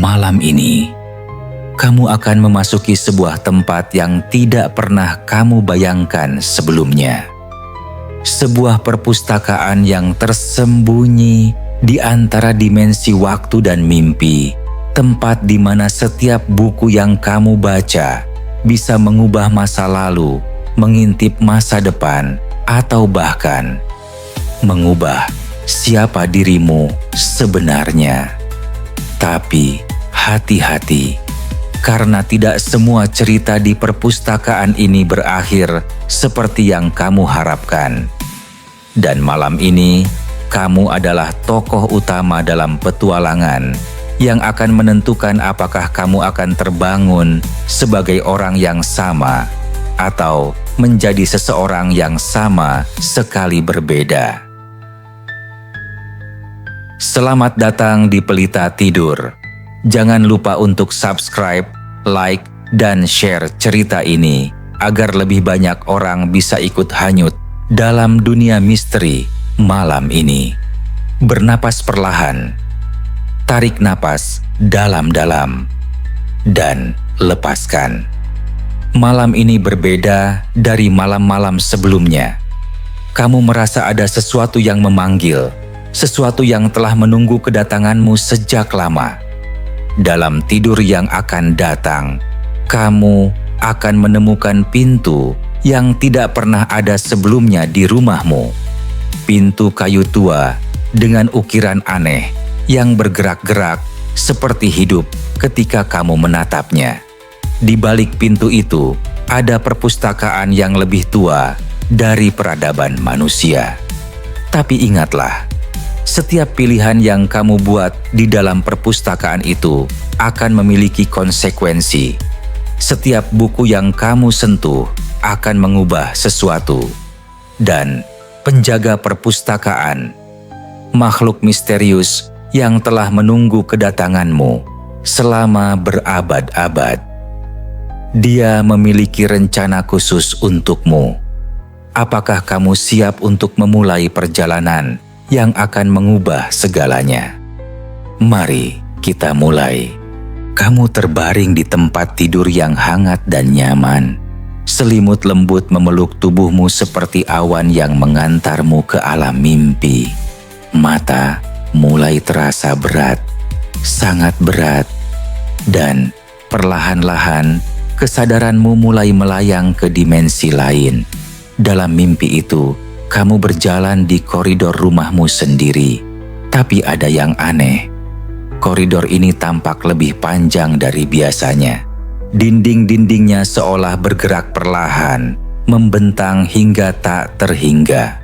Malam ini, kamu akan memasuki sebuah tempat yang tidak pernah kamu bayangkan sebelumnya. Sebuah perpustakaan yang tersembunyi di antara dimensi waktu dan mimpi, tempat di mana setiap buku yang kamu baca bisa mengubah masa lalu, mengintip masa depan, atau bahkan mengubah siapa dirimu sebenarnya. Tapi hati-hati, karena tidak semua cerita di perpustakaan ini berakhir seperti yang kamu harapkan. Dan malam ini, kamu adalah tokoh utama dalam petualangan yang akan menentukan apakah kamu akan terbangun sebagai orang yang sama atau menjadi seseorang yang sama sekali berbeda. Selamat datang di Pelita Tidur. Jangan lupa untuk subscribe, like, dan share cerita ini agar lebih banyak orang bisa ikut hanyut dalam dunia misteri malam ini. Bernapas perlahan, tarik napas dalam-dalam, dan lepaskan. Malam ini berbeda dari malam-malam sebelumnya. Kamu merasa ada sesuatu yang memanggil, sesuatu yang telah menunggu kedatanganmu sejak lama. Dalam tidur yang akan datang, kamu akan menemukan pintu yang tidak pernah ada sebelumnya di rumahmu. Pintu kayu tua dengan ukiran aneh yang bergerak-gerak seperti hidup ketika kamu menatapnya. Di balik pintu itu ada perpustakaan yang lebih tua dari peradaban manusia. Tapi ingatlah, setiap pilihan yang kamu buat di dalam perpustakaan itu akan memiliki konsekuensi. Setiap buku yang kamu sentuh akan mengubah sesuatu. Dan penjaga perpustakaan, makhluk misterius yang telah menunggu kedatanganmu selama berabad-abad. Dia memiliki rencana khusus untukmu. Apakah kamu siap untuk memulai perjalanan yang akan mengubah segalanya? Mari kita mulai. Kamu terbaring di tempat tidur yang hangat dan nyaman. Selimut lembut memeluk tubuhmu seperti awan yang mengantarmu ke alam mimpi. Mata mulai terasa berat, sangat berat, dan perlahan-lahan kesadaranmu mulai melayang ke dimensi lain. Dalam mimpi itu, kamu berjalan di koridor rumahmu sendiri. Tapi ada yang aneh. Koridor ini tampak lebih panjang dari biasanya. Dinding-dindingnya seolah bergerak perlahan, membentang hingga tak terhingga.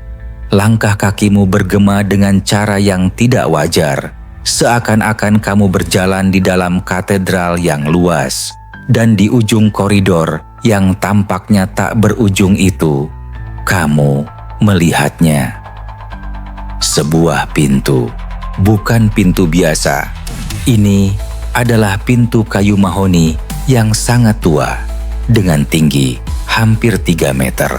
Langkah kakimu bergema dengan cara yang tidak wajar, seakan-akan kamu berjalan di dalam katedral yang luas. Dan di ujung koridor yang tampaknya tak berujung itu, kamu melihatnya. Sebuah pintu, bukan pintu biasa. Ini adalah pintu kayu mahoni yang sangat tua, dengan tinggi hampir 3 meter.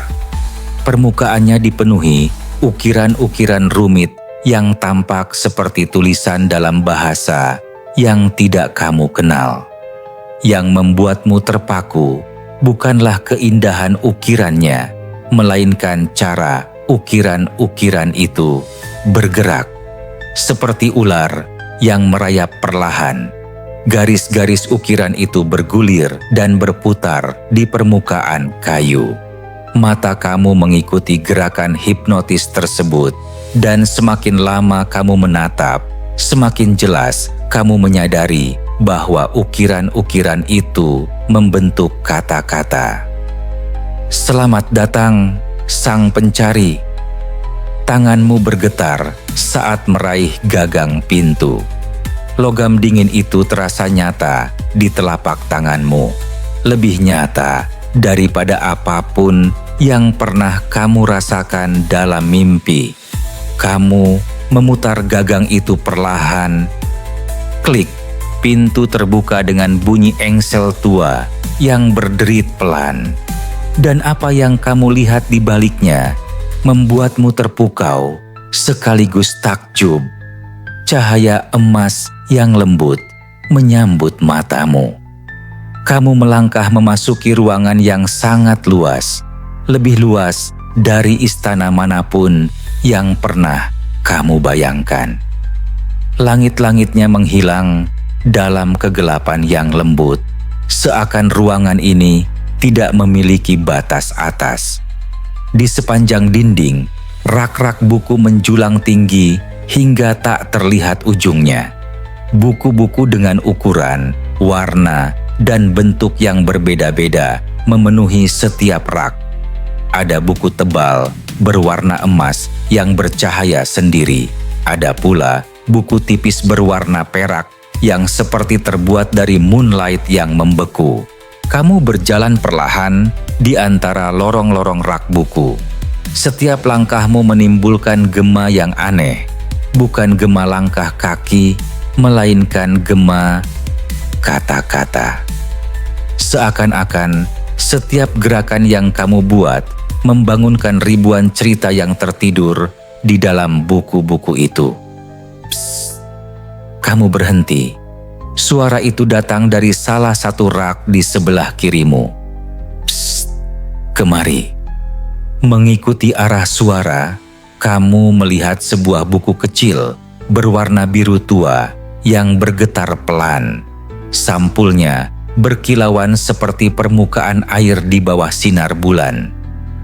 Permukaannya dipenuhi ukiran-ukiran rumit yang tampak seperti tulisan dalam bahasa yang tidak kamu kenal. Yang membuatmu terpaku bukanlah keindahan ukirannya, melainkan cara ukiran-ukiran itu bergerak seperti ular yang merayap perlahan. Garis-garis ukiran itu bergulir dan berputar di permukaan kayu. Mata kamu mengikuti gerakan hipnotis tersebut, dan semakin lama kamu menatap, semakin jelas kamu menyadari bahwa ukiran-ukiran itu membentuk kata-kata. Selamat datang, sang pencari. Tanganmu bergetar saat meraih gagang pintu. Logam dingin itu terasa nyata di telapak tanganmu, lebih nyata daripada apapun yang pernah kamu rasakan dalam mimpi. Kamu memutar gagang itu perlahan. Klik, pintu terbuka dengan bunyi engsel tua yang berderit pelan. Dan apa yang kamu lihat di baliknya membuatmu terpukau sekaligus takjub. Cahaya emas yang lembut menyambut matamu. Kamu melangkah memasuki ruangan yang sangat luas, lebih luas dari istana manapun yang pernah kamu bayangkan. Langit-langitnya menghilang dalam kegelapan yang lembut, seakan ruangan ini tidak memiliki batas atas. Di sepanjang dinding, rak-rak buku menjulang tinggi hingga tak terlihat ujungnya. Buku-buku dengan ukuran, warna, dan bentuk yang berbeda-beda memenuhi setiap rak. Ada buku tebal berwarna emas yang bercahaya sendiri. Ada pula buku tipis berwarna perak yang seperti terbuat dari moonlight yang membeku. Kamu berjalan perlahan di antara lorong-lorong rak buku. Setiap langkahmu menimbulkan gema yang aneh. Bukan gema langkah kaki, melainkan gema kata-kata. Seakan-akan setiap gerakan yang kamu buat membangunkan ribuan cerita yang tertidur di dalam buku-buku itu. Psst, kamu berhenti. Suara itu datang dari salah satu rak di sebelah kirimu. Psst, kemari. Mengikuti arah suara, kamu melihat sebuah buku kecil berwarna biru tua yang bergetar pelan. Sampulnya berkilauan seperti permukaan air di bawah sinar bulan.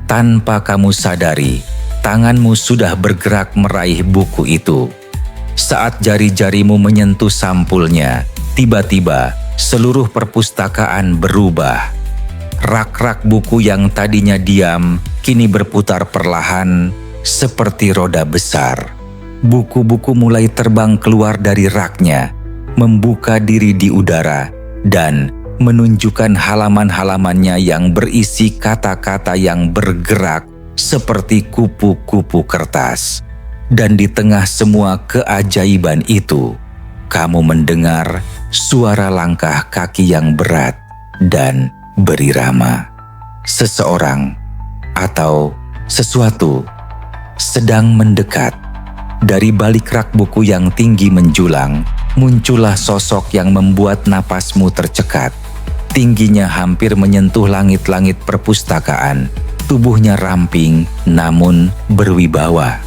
Tanpa kamu sadari, tanganmu sudah bergerak meraih buku itu. Saat jari-jarimu menyentuh sampulnya, tiba-tiba seluruh perpustakaan berubah. Rak-rak buku yang tadinya diam kini berputar perlahan seperti roda besar. Buku-buku mulai terbang keluar dari raknya, membuka diri di udara, dan menunjukkan halaman-halamannya yang berisi kata-kata yang bergerak seperti kupu-kupu kertas. Dan di tengah semua keajaiban itu, kamu mendengar suara langkah kaki yang berat dan berirama. Seseorang atau sesuatu sedang mendekat. Dari balik rak buku yang tinggi menjulang, muncullah sosok yang membuat napasmu tercekat. Tingginya hampir menyentuh langit-langit perpustakaan. Tubuhnya ramping namun berwibawa.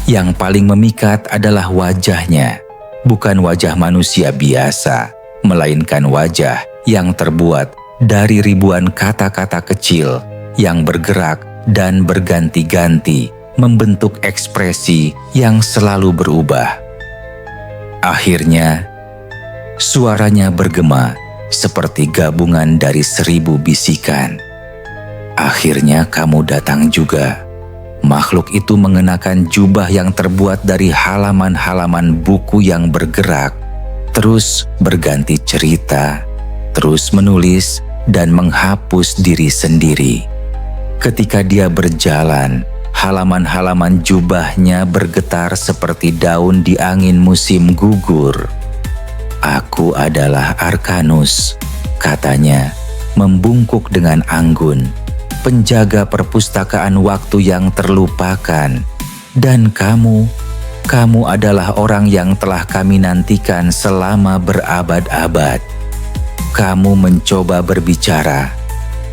Yang paling memikat adalah wajahnya. Bukan wajah manusia biasa, melainkan wajah yang terbuat dari ribuan kata-kata kecil yang bergerak dan berganti-ganti, membentuk ekspresi yang selalu berubah. Akhirnya, suaranya bergema seperti gabungan dari 1000 bisikan. Akhirnya kamu datang juga. Makhluk itu mengenakan jubah yang terbuat dari halaman-halaman buku yang bergerak, terus berganti cerita, terus menulis dan menghapus diri sendiri. Ketika dia berjalan, halaman-halaman jubahnya bergetar seperti daun di angin musim gugur. "Aku adalah Arkanus," katanya, membungkuk dengan anggun, "penjaga perpustakaan waktu yang terlupakan. Dan kamu adalah orang yang telah kami nantikan selama berabad-abad." Kamu mencoba berbicara,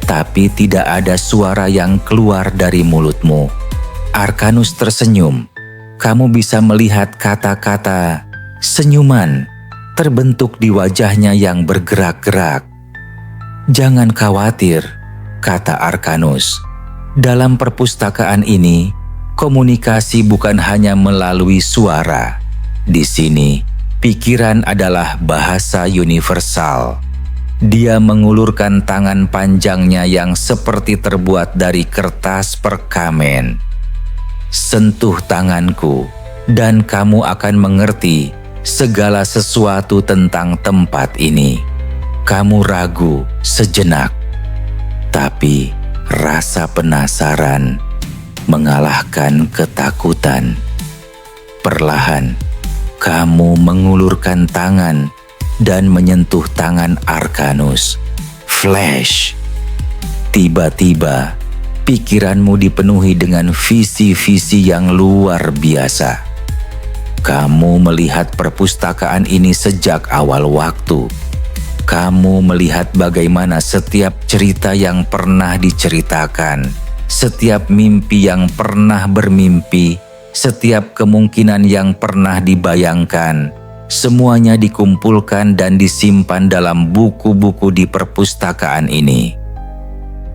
tapi tidak ada suara yang keluar dari mulutmu. Arkanus tersenyum. Kamu bisa melihat kata-kata senyuman terbentuk di wajahnya yang bergerak-gerak. "Jangan khawatir," kata Arkanus. "Dalam perpustakaan ini, komunikasi bukan hanya melalui suara. Di sini, pikiran adalah bahasa universal." Dia mengulurkan tangan panjangnya yang seperti terbuat dari kertas perkamen. "Sentuh tanganku, dan kamu akan mengerti segala sesuatu tentang tempat ini." Kamu ragu sejenak, tapi rasa penasaran mengalahkan ketakutan. Perlahan, kamu mengulurkan tangan dan menyentuh tangan Arkanus. Flash! Tiba-tiba, pikiranmu dipenuhi dengan visi-visi yang luar biasa. Kamu melihat perpustakaan ini sejak awal waktu. Kamu melihat bagaimana setiap cerita yang pernah diceritakan, setiap mimpi yang pernah bermimpi, setiap kemungkinan yang pernah dibayangkan, semuanya dikumpulkan dan disimpan dalam buku-buku di perpustakaan ini.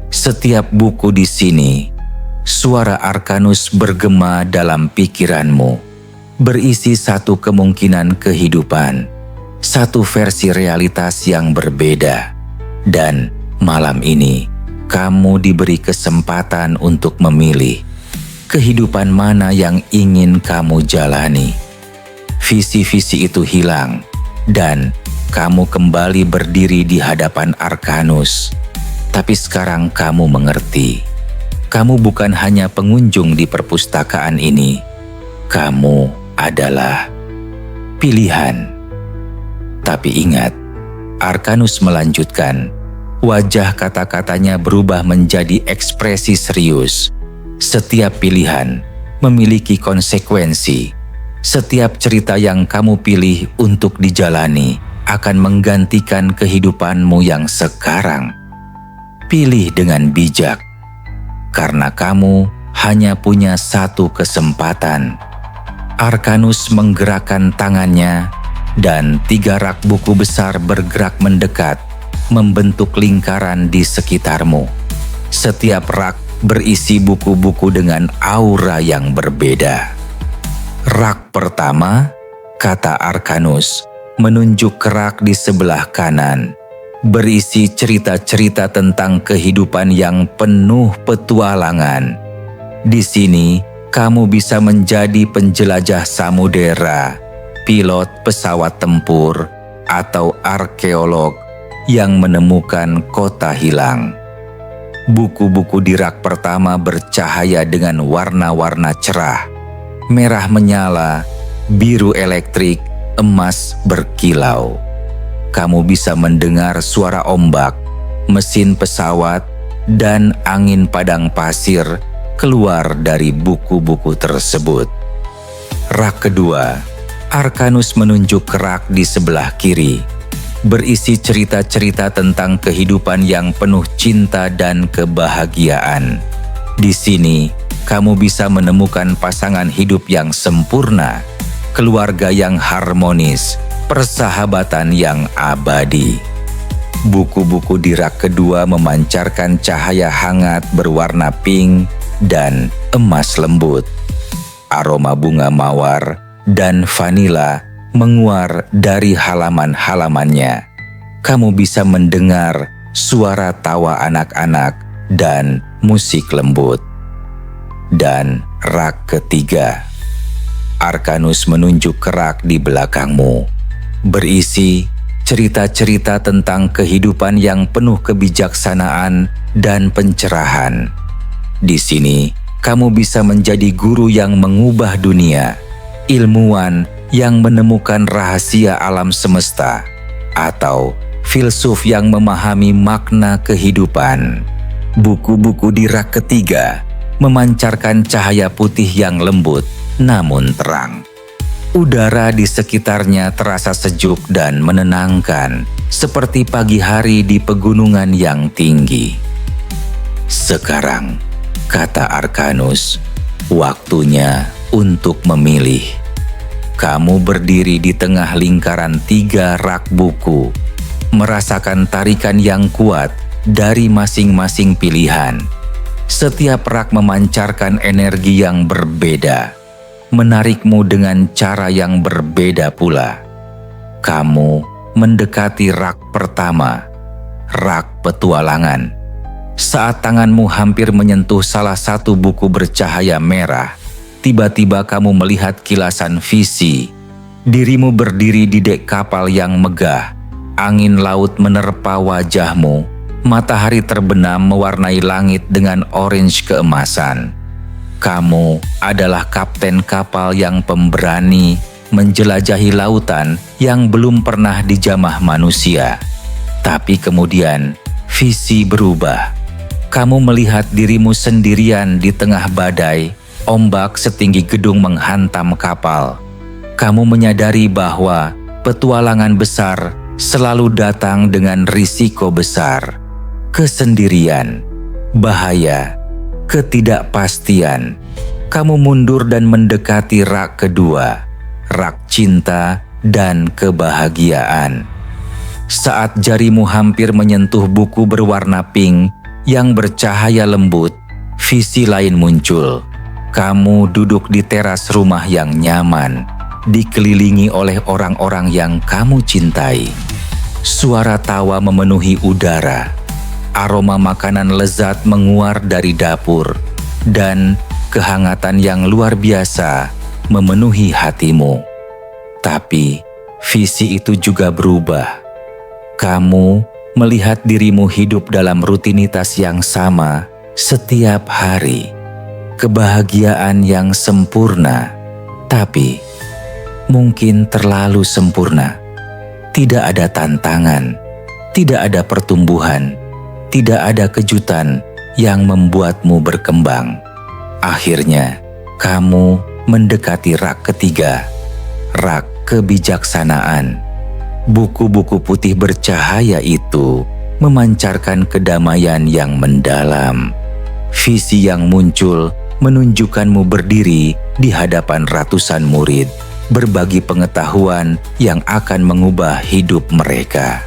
Setiap buku di sini, suara Arkanus bergema dalam pikiranmu, berisi satu kemungkinan kehidupan, satu versi realitas yang berbeda. Dan malam ini, kamu diberi kesempatan untuk memilih kehidupan mana yang ingin kamu jalani. Visi-visi itu hilang, dan kamu kembali berdiri di hadapan Arkanus. Tapi sekarang kamu mengerti, kamu bukan hanya pengunjung di perpustakaan ini, kamu adalah pilihan. Tapi ingat, Arkanus melanjutkan, wajah kata-katanya berubah menjadi ekspresi serius. Setiap pilihan memiliki konsekuensi. Setiap cerita yang kamu pilih untuk dijalani akan menggantikan kehidupanmu yang sekarang. Pilih dengan bijak, karena kamu hanya punya satu kesempatan. Arkanus menggerakkan tangannya, dan 3 rak buku besar bergerak mendekat, membentuk lingkaran di sekitarmu. Setiap rak berisi buku-buku dengan aura yang berbeda. Rak pertama, kata Arkanus, menunjuk ke rak di sebelah kanan, berisi cerita-cerita tentang kehidupan yang penuh petualangan. Di sini, kamu bisa menjadi penjelajah samudera, pilot pesawat tempur, atau arkeolog yang menemukan kota hilang. Buku-buku di rak pertama bercahaya dengan warna-warna cerah. Merah menyala, biru elektrik, emas berkilau. Kamu bisa mendengar suara ombak, mesin pesawat, dan angin padang pasir keluar dari buku-buku tersebut. Rak kedua, Arkanus menunjuk ke rak di sebelah kiri, berisi cerita-cerita tentang kehidupan yang penuh cinta dan kebahagiaan. Di sini, kamu bisa menemukan pasangan hidup yang sempurna, keluarga yang harmonis, persahabatan yang abadi. Buku-buku di rak kedua memancarkan cahaya hangat berwarna pink dan emas lembut. Aroma bunga mawar dan vanila menguar dari halaman-halamannya. Kamu bisa mendengar suara tawa anak-anak dan musik lembut. Dan rak ketiga, Arkanus menunjuk ke rak di belakangmu, berisi cerita-cerita tentang kehidupan yang penuh kebijaksanaan dan pencerahan. Di sini, kamu bisa menjadi guru yang mengubah dunia, ilmuwan yang menemukan rahasia alam semesta, atau filsuf yang memahami makna kehidupan. Buku-buku di rak ketiga memancarkan cahaya putih yang lembut namun terang. Udara di sekitarnya terasa sejuk dan menenangkan, seperti pagi hari di pegunungan yang tinggi. Sekarang, kata Arkanus, waktunya untuk memilih. Kamu berdiri di tengah lingkaran 3 rak buku, merasakan tarikan yang kuat dari masing-masing pilihan. Setiap rak memancarkan energi yang berbeda, menarikmu dengan cara yang berbeda pula. Kamu mendekati rak pertama, rak petualangan. Saat tanganmu hampir menyentuh salah satu buku bercahaya merah, tiba-tiba kamu melihat kilasan visi. Dirimu berdiri di dek kapal yang megah, angin laut menerpa wajahmu, matahari terbenam mewarnai langit dengan orange keemasan. Kamu adalah kapten kapal yang pemberani menjelajahi lautan yang belum pernah dijamah manusia. Tapi kemudian visi berubah. Kamu melihat dirimu sendirian di tengah badai, ombak setinggi gedung menghantam kapal. Kamu menyadari bahwa petualangan besar selalu datang dengan risiko besar, kesendirian, bahaya, ketidakpastian. Kamu mundur dan mendekati rak kedua, rak cinta dan kebahagiaan. Saat jarimu hampir menyentuh buku berwarna pink yang bercahaya lembut, visi lain muncul. Kamu duduk di teras rumah yang nyaman, dikelilingi oleh orang-orang yang kamu cintai. Suara tawa memenuhi udara, aroma makanan lezat menguar dari dapur, dan kehangatan yang luar biasa memenuhi hatimu. Tapi visi itu juga berubah. Kamu melihat dirimu hidup dalam rutinitas yang sama setiap hari. Kebahagiaan yang sempurna, tapi mungkin terlalu sempurna. Tidak ada tantangan, tidak ada pertumbuhan, tidak ada kejutan yang membuatmu berkembang. Akhirnya, kamu mendekati rak ketiga, rak kebijaksanaan. Buku-buku putih bercahaya itu memancarkan kedamaian yang mendalam. Visi yang muncul menunjukkanmu berdiri di hadapan ratusan murid, berbagi pengetahuan yang akan mengubah hidup mereka.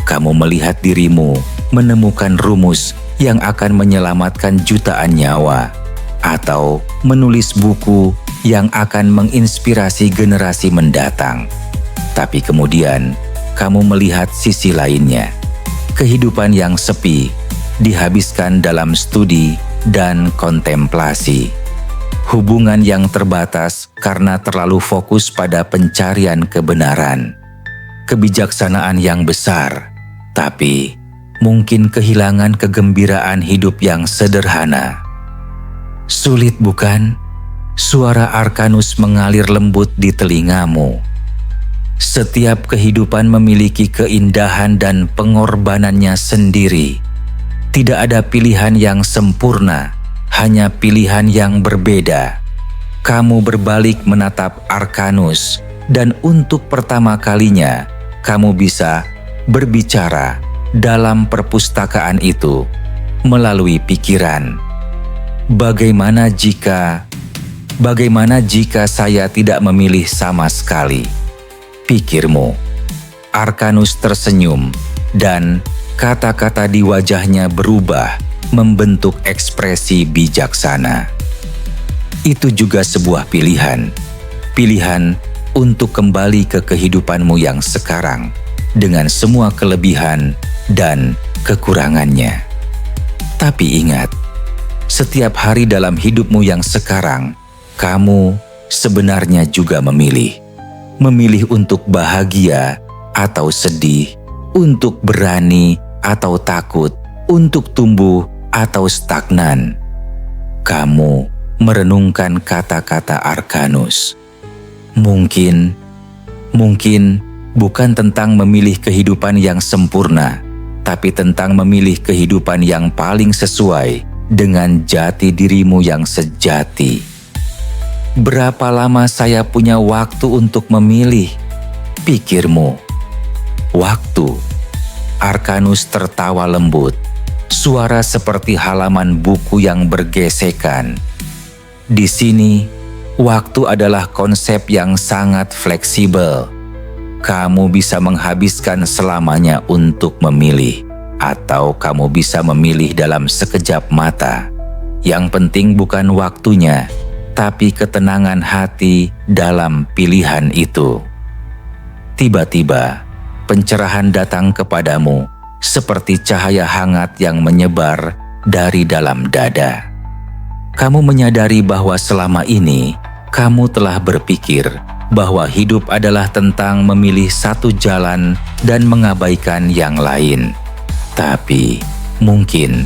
Kamu melihat dirimu menemukan rumus yang akan menyelamatkan jutaan nyawa, atau menulis buku yang akan menginspirasi generasi mendatang. Tapi kemudian, kamu melihat sisi lainnya. Kehidupan yang sepi, dihabiskan dalam studi dan kontemplasi. Hubungan yang terbatas karena terlalu fokus pada pencarian kebenaran. Kebijaksanaan yang besar, tapi mungkin kehilangan kegembiraan hidup yang sederhana. Sulit bukan? Suara Arkanus mengalir lembut di telingamu. Setiap kehidupan memiliki keindahan dan pengorbanannya sendiri. Tidak ada pilihan yang sempurna, hanya pilihan yang berbeda. Kamu berbalik menatap Arkanus, dan untuk pertama kalinya, kamu bisa berbicara dalam perpustakaan itu melalui pikiran. Bagaimana jika saya tidak memilih sama sekali? Pikirmu. Arkanus tersenyum, dan kata-kata di wajahnya berubah membentuk ekspresi bijaksana. Itu juga sebuah pilihan. Pilihan untuk kembali ke kehidupanmu yang sekarang dengan semua kelebihan dan kekurangannya. Tapi ingat, setiap hari dalam hidupmu yang sekarang, kamu sebenarnya juga memilih. Memilih untuk bahagia atau sedih, untuk berani atau takut, untuk tumbuh atau stagnan. Kamu merenungkan kata-kata Arkanus. Mungkin bukan tentang memilih kehidupan yang sempurna, tapi tentang memilih kehidupan yang paling sesuai dengan jati dirimu yang sejati. Berapa lama saya punya waktu untuk memilih? Pikirmu. Waktu. Arkanus tertawa lembut. Suara seperti halaman buku yang bergesekan. Di sini, waktu adalah konsep yang sangat fleksibel. Kamu bisa menghabiskan selamanya untuk memilih, atau kamu bisa memilih dalam sekejap mata. Yang penting bukan waktunya, tapi ketenangan hati dalam pilihan itu. Tiba-tiba, pencerahan datang kepadamu seperti cahaya hangat yang menyebar dari dalam dada. Kamu menyadari bahwa selama ini, kamu telah berpikir bahwa hidup adalah tentang memilih satu jalan dan mengabaikan yang lain. Tapi, mungkin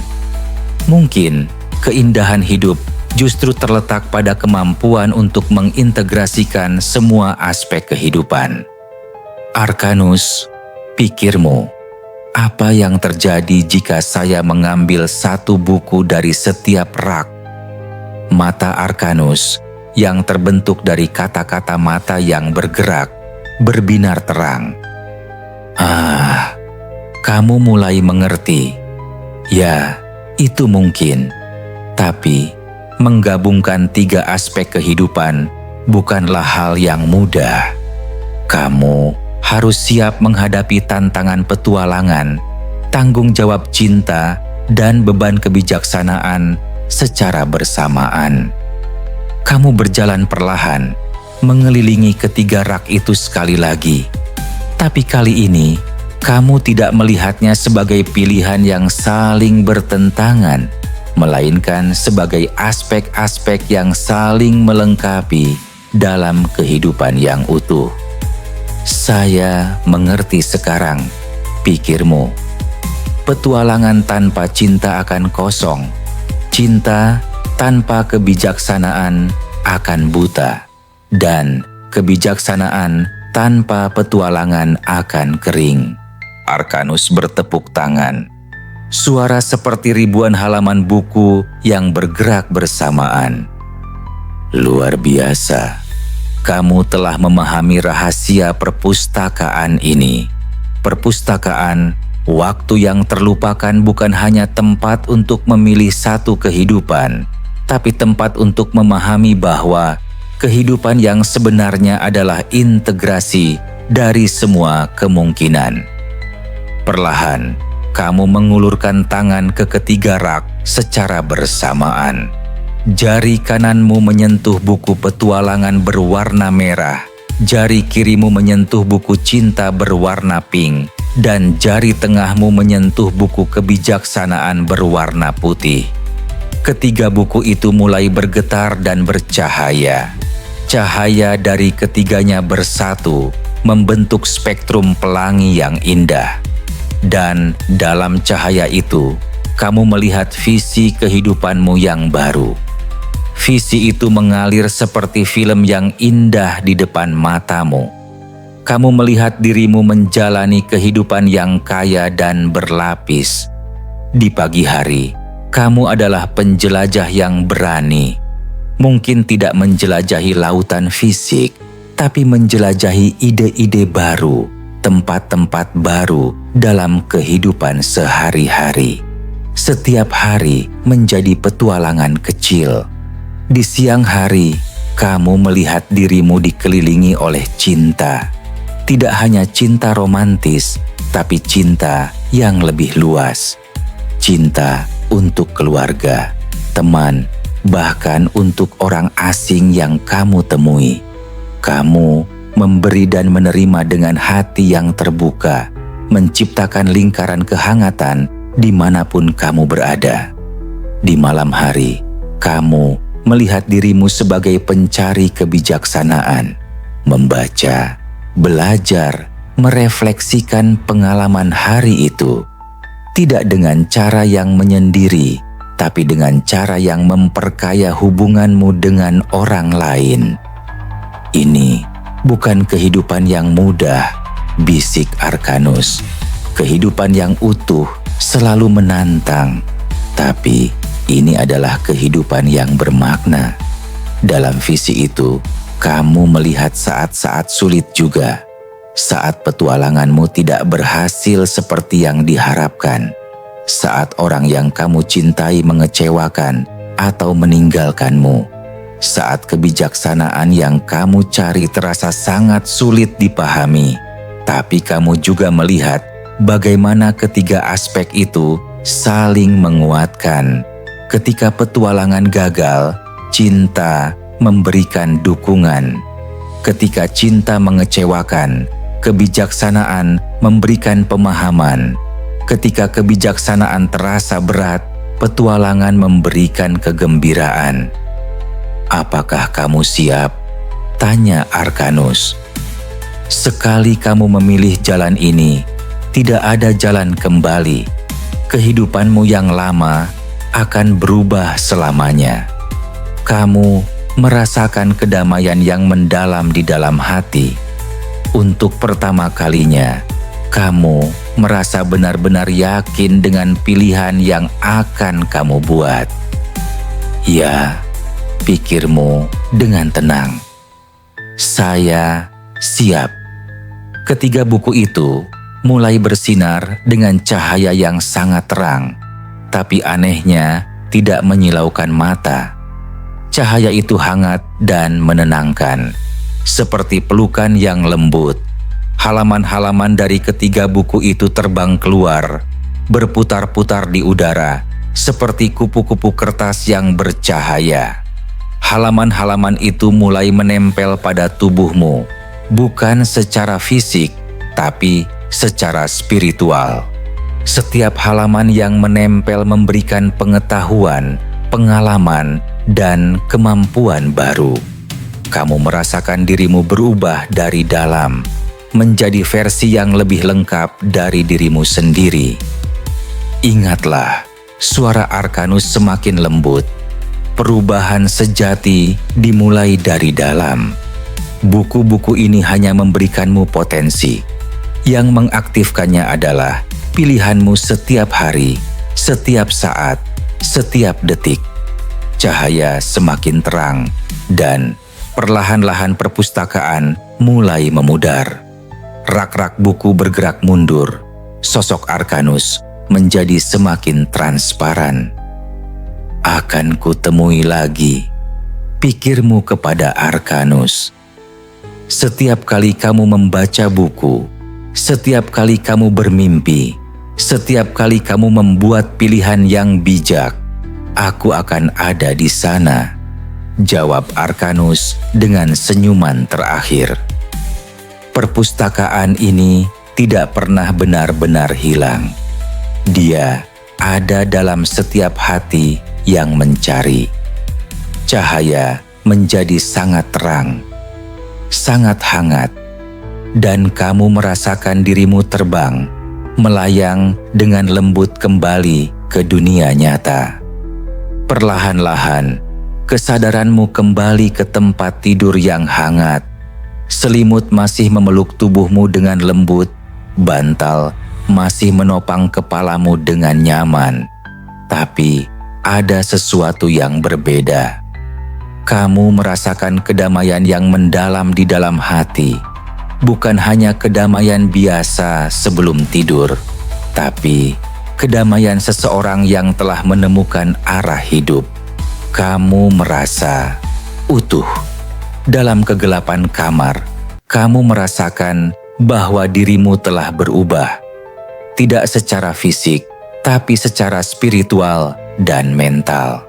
keindahan hidup justru terletak pada kemampuan untuk mengintegrasikan semua aspek kehidupan. Arkanus, pikirmu, apa yang terjadi jika saya mengambil satu buku dari setiap rak? Mata Arkanus yang terbentuk dari kata-kata mata yang bergerak, berbinar terang. Ah, kamu mulai mengerti. Ya, itu mungkin. Tapi, menggabungkan 3 aspek kehidupan bukanlah hal yang mudah. Kamu harus siap menghadapi tantangan petualangan, tanggung jawab cinta, dan beban kebijaksanaan secara bersamaan. Kamu berjalan perlahan, mengelilingi ketiga rak itu sekali lagi. Tapi kali ini, kamu tidak melihatnya sebagai pilihan yang saling bertentangan, melainkan sebagai aspek-aspek yang saling melengkapi dalam kehidupan yang utuh. Saya mengerti sekarang, pikirmu. Petualangan tanpa cinta akan kosong. Cinta tanpa kebijaksanaan akan buta. Dan kebijaksanaan tanpa petualangan akan kering. Arkanus bertepuk tangan. Suara seperti ribuan halaman buku yang bergerak bersamaan. Luar biasa. Kamu telah memahami rahasia perpustakaan ini. Perpustakaan, waktu yang terlupakan bukan hanya tempat untuk memilih satu kehidupan, tapi tempat untuk memahami bahwa kehidupan yang sebenarnya adalah integrasi dari semua kemungkinan. Perlahan, kamu mengulurkan tangan ke ketiga rak secara bersamaan. Jari kananmu menyentuh buku petualangan berwarna merah, jari kirimu menyentuh buku cinta berwarna pink, dan jari tengahmu menyentuh buku kebijaksanaan berwarna putih. Ketiga buku itu mulai bergetar dan bercahaya. Cahaya dari ketiganya bersatu, membentuk spektrum pelangi yang indah. Dan dalam cahaya itu, kamu melihat visi kehidupanmu yang baru. Visi itu mengalir seperti film yang indah di depan matamu. Kamu melihat dirimu menjalani kehidupan yang kaya dan berlapis. Di pagi hari, kamu adalah penjelajah yang berani. Mungkin tidak menjelajahi lautan fisik, tapi menjelajahi ide-ide baru, tempat-tempat baru dalam kehidupan sehari-hari. Setiap hari menjadi petualangan kecil. Di siang hari, kamu melihat dirimu dikelilingi oleh cinta. Tidak hanya cinta romantis, tapi cinta yang lebih luas. Cinta untuk keluarga, teman, bahkan untuk orang asing yang kamu temui. Kamu memberi dan menerima dengan hati yang terbuka, menciptakan lingkaran kehangatan dimanapun kamu berada. Di malam hari, kamu melihat dirimu sebagai pencari kebijaksanaan, membaca, belajar, merefleksikan pengalaman hari itu, tidak dengan cara yang menyendiri, tapi dengan cara yang memperkaya hubunganmu dengan orang lain. Ini bukan kehidupan yang mudah, bisik Arkanus. Kehidupan yang utuh selalu menantang, tapi ini adalah kehidupan yang bermakna. Dalam visi itu, kamu melihat saat-saat sulit juga. Saat petualanganmu tidak berhasil seperti yang diharapkan. Saat orang yang kamu cintai mengecewakan atau meninggalkanmu. Saat kebijaksanaan yang kamu cari terasa sangat sulit dipahami. Tapi kamu juga melihat bagaimana ketiga aspek itu saling menguatkan. Ketika petualangan gagal, cinta memberikan dukungan. Ketika cinta mengecewakan, kebijaksanaan memberikan pemahaman. Ketika kebijaksanaan terasa berat, petualangan memberikan kegembiraan. Apakah kamu siap? Tanya Arkanus. Sekali kamu memilih jalan ini, tidak ada jalan kembali. Kehidupanmu yang lama akan berubah selamanya. Kamu merasakan kedamaian yang mendalam di dalam hati. Untuk pertama kalinya, kamu merasa benar-benar yakin dengan pilihan yang akan kamu buat. Ya, pikirmu dengan tenang. Saya siap. Ketiga buku itu mulai bersinar dengan cahaya yang sangat terang, tapi anehnya tidak menyilaukan mata. Cahaya itu hangat dan menenangkan, seperti pelukan yang lembut. Halaman-halaman dari ketiga buku itu terbang keluar, berputar-putar di udara, seperti kupu-kupu kertas yang bercahaya. Halaman-halaman itu mulai menempel pada tubuhmu, bukan secara fisik, tapi secara spiritual. Setiap halaman yang menempel memberikan pengetahuan, pengalaman, dan kemampuan baru. Kamu merasakan dirimu berubah dari dalam, menjadi versi yang lebih lengkap dari dirimu sendiri. Ingatlah, suara Arkanus semakin lembut. Perubahan sejati dimulai dari dalam. Buku-buku ini hanya memberikanmu potensi. Yang mengaktifkannya adalah pilihanmu setiap hari, setiap saat, setiap detik. Cahaya semakin terang dan perlahan-lahan perpustakaan mulai memudar. Rak-rak buku bergerak mundur. Sosok Arkanus menjadi semakin transparan. Akan kutemui lagi, pikirmu kepada Arkanus. Setiap kali kamu membaca buku, setiap kali kamu bermimpi, setiap kali kamu membuat pilihan yang bijak, aku akan ada di sana, jawab Arkanus dengan senyuman terakhir. Perpustakaan ini tidak pernah benar-benar hilang. Dia ada dalam setiap hati yang mencari. Cahaya menjadi sangat terang, sangat hangat, dan kamu merasakan dirimu terbang, melayang dengan lembut kembali ke dunia nyata. Perlahan-lahan, kesadaranmu kembali ke tempat tidur yang hangat. Selimut masih memeluk tubuhmu dengan lembut, bantal masih menopang kepalamu dengan nyaman. Tapi ada sesuatu yang berbeda. Kamu merasakan kedamaian yang mendalam di dalam hati. Bukan hanya kedamaian biasa sebelum tidur, tapi kedamaian seseorang yang telah menemukan arah hidup. Kamu merasa utuh. Dalam kegelapan kamar, kamu merasakan bahwa dirimu telah berubah. Tidak secara fisik, tapi secara spiritual dan mental.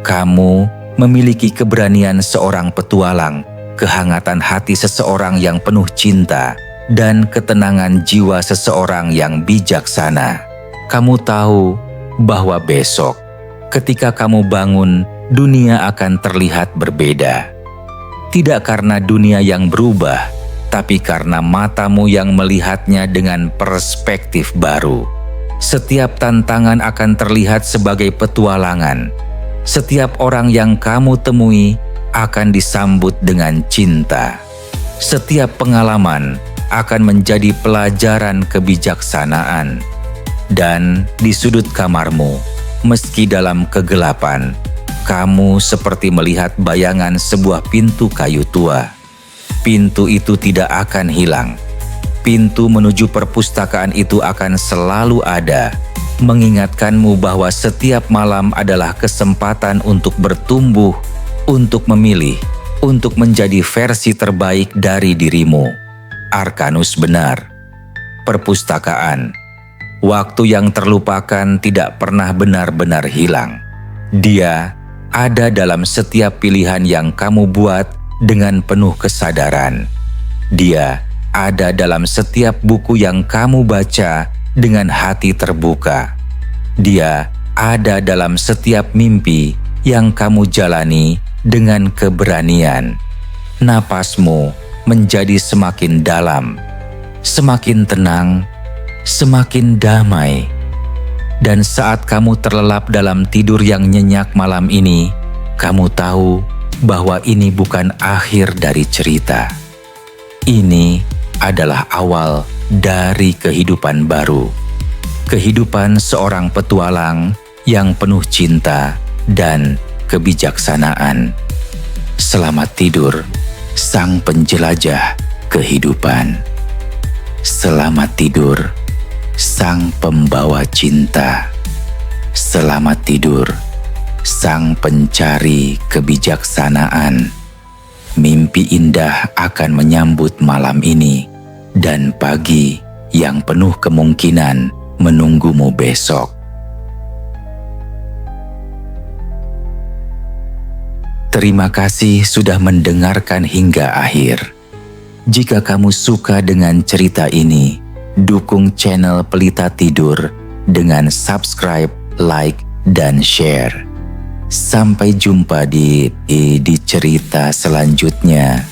Kamu memiliki keberanian seorang petualang, kehangatan hati seseorang yang penuh cinta, dan ketenangan jiwa seseorang yang bijaksana. Kamu tahu bahwa besok, ketika kamu bangun, dunia akan terlihat berbeda. Tidak karena dunia yang berubah, tapi karena matamu yang melihatnya dengan perspektif baru. Setiap tantangan akan terlihat sebagai petualangan. Setiap orang yang kamu temui akan disambut dengan cinta. Setiap pengalaman akan menjadi pelajaran kebijaksanaan. Dan di sudut kamarmu, meski dalam kegelapan, kamu seperti melihat bayangan sebuah pintu kayu tua. Pintu itu tidak akan hilang. Pintu menuju perpustakaan itu akan selalu ada, mengingatkanmu bahwa setiap malam adalah kesempatan untuk bertumbuh, untuk memilih, untuk menjadi versi terbaik dari dirimu. Arkanus benar. Perpustakaan, waktu yang terlupakan tidak pernah benar-benar hilang. Dia ada dalam setiap pilihan yang kamu buat dengan penuh kesadaran. Dia ada dalam setiap buku yang kamu baca dengan hati terbuka. Dia ada dalam setiap mimpi yang kamu jalani dengan keberanian. Napasmu menjadi semakin dalam, semakin tenang, semakin damai. Dan saat kamu terlelap dalam tidur yang nyenyak malam ini, kamu tahu bahwa ini bukan akhir dari cerita. Ini adalah awal dari kehidupan baru. Kehidupan seorang petualang yang penuh cinta dan kebijaksanaan. Selamat tidur, sang penjelajah kehidupan. Selamat tidur, sang pembawa cinta. Selamat tidur, sang pencari kebijaksanaan. Mimpi indah akan menyambut malam ini dan pagi yang penuh kemungkinan menunggumu besok. Terima kasih sudah mendengarkan hingga akhir. Jika kamu suka dengan cerita ini, dukung channel Pelita Tidur dengan subscribe, like, dan share. Sampai jumpa di cerita selanjutnya.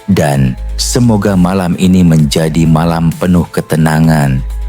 Dan semoga malam ini menjadi malam penuh ketenangan